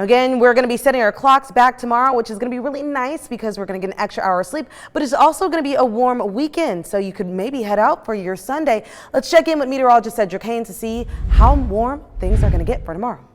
Again, we're going to be setting our clocks back tomorrow, which is going to be really nice because we're going to get an extra hour of sleep, but it's also going to be a warm weekend, so you could maybe head out for your Sunday. Let's check in with meteorologist Cedric Haynes to see how warm things are going to get for tomorrow.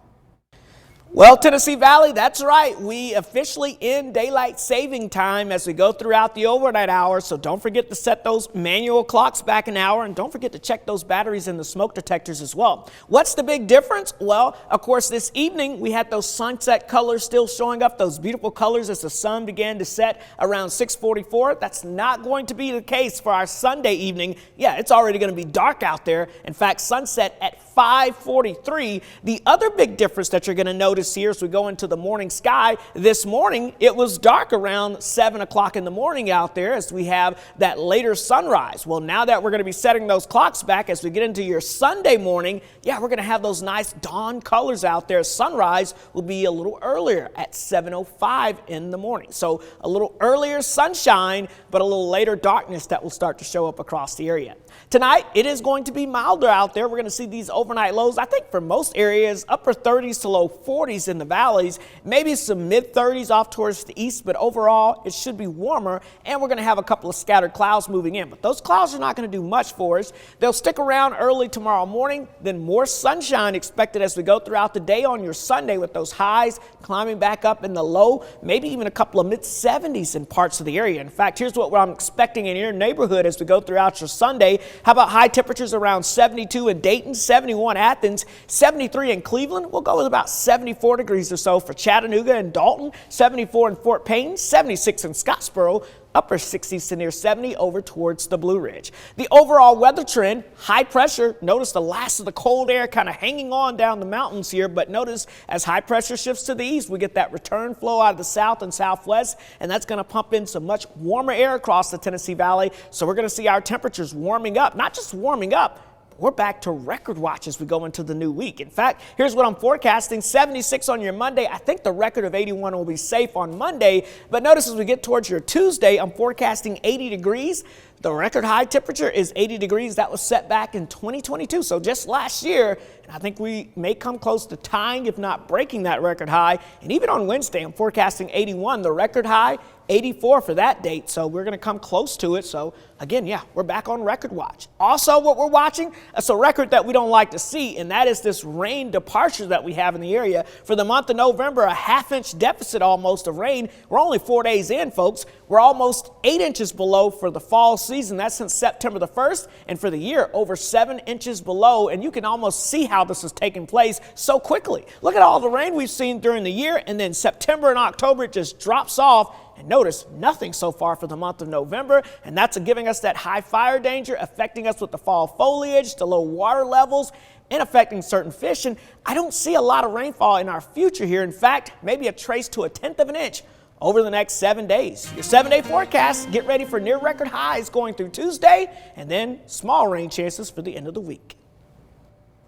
Well, Tennessee Valley, that's right. We officially end daylight saving time as we go throughout the overnight hours. So don't forget to set those manual clocks back an hour, and don't forget to check those batteries in the smoke detectors as well. What's the big difference? Well, of course, this evening we had those sunset colors still showing up, those beautiful colors as the sun began to set around 6:44. That's not going to be the case for our Sunday evening. Yeah, it's already going to be dark out there. In fact, sunset at 5:43. The other big difference that you're going to notice here as we go into the morning sky, this morning it was dark around 7 o'clock in the morning out there as we have that later sunrise. Well, now that we're going to be setting those clocks back as we get into your Sunday morning, yeah, we're going to have those nice dawn colors out there. Sunrise will be a little earlier at 7:05 in the morning. So a little earlier sunshine, but a little later darkness that will start to show up across the area. Tonight, it is going to be milder out there. We're going to see these overnight lows, I think for most areas, upper 30s to low 40s in the valleys, maybe some mid 30s off towards the east, but overall it should be warmer, and we're going to have a couple of scattered clouds moving in, but those clouds are not going to do much for us. They'll stick around early tomorrow morning, then more sunshine expected as we go throughout the day on your Sunday, with those highs climbing back up in the low, maybe even a couple of mid 70s in parts of the area. In fact, here's what I'm expecting in your neighborhood as we go throughout your Sunday. How about high temperatures around 72 in Dayton, 71 Athens, 73 in Cleveland. We'll go with about 74 degrees or so for Chattanooga and Dalton, 74 in Fort Payne, 76 in Scottsboro, upper 60s to near 70 over towards the Blue Ridge. The overall weather trend, high pressure. Notice the last of the cold air kind of hanging on down the mountains here, but notice as high pressure shifts to the east, we get that return flow out of the south and southwest, and that's going to pump in some much warmer air across the Tennessee Valley. So we're going to see our temperatures warming up, not just warming up, we're back to record watch as we go into the new week. In fact, here's what I'm forecasting: 76 on your Monday. I think the record of 81 will be safe on Monday. But notice as we get towards your Tuesday, I'm forecasting 80 degrees. The record high temperature is 80 degrees. That was set back in 2022, so just last year. And I think we may come close to tying, if not breaking, that record high. And even on Wednesday, I'm forecasting 81. The record high, 84 for that date. So we're going to come close to it. So again, yeah, we're back on record watch. Also, what we're watching, it's a record that we don't like to see, and that is this rain departure that we have in the area. For the month of November, a half-inch deficit almost of rain. We're only 4 days in, folks. We're almost 8 inches below for the fall season. That's since September the 1st. And for the year, over 7 inches below. And you can almost see how this is taking place so quickly. Look at all the rain we've seen during the year, and then September and October, it just drops off. And notice nothing so far for the month of November, and that's giving us that high fire danger, affecting us with the fall foliage, the low water levels, and affecting certain fish. And I don't see a lot of rainfall in our future here. In fact, maybe a trace to 1/10 of an inch over the next 7 days. Your 7-day forecast, get ready for near record highs going through Tuesday, and then small rain chances for the end of the week.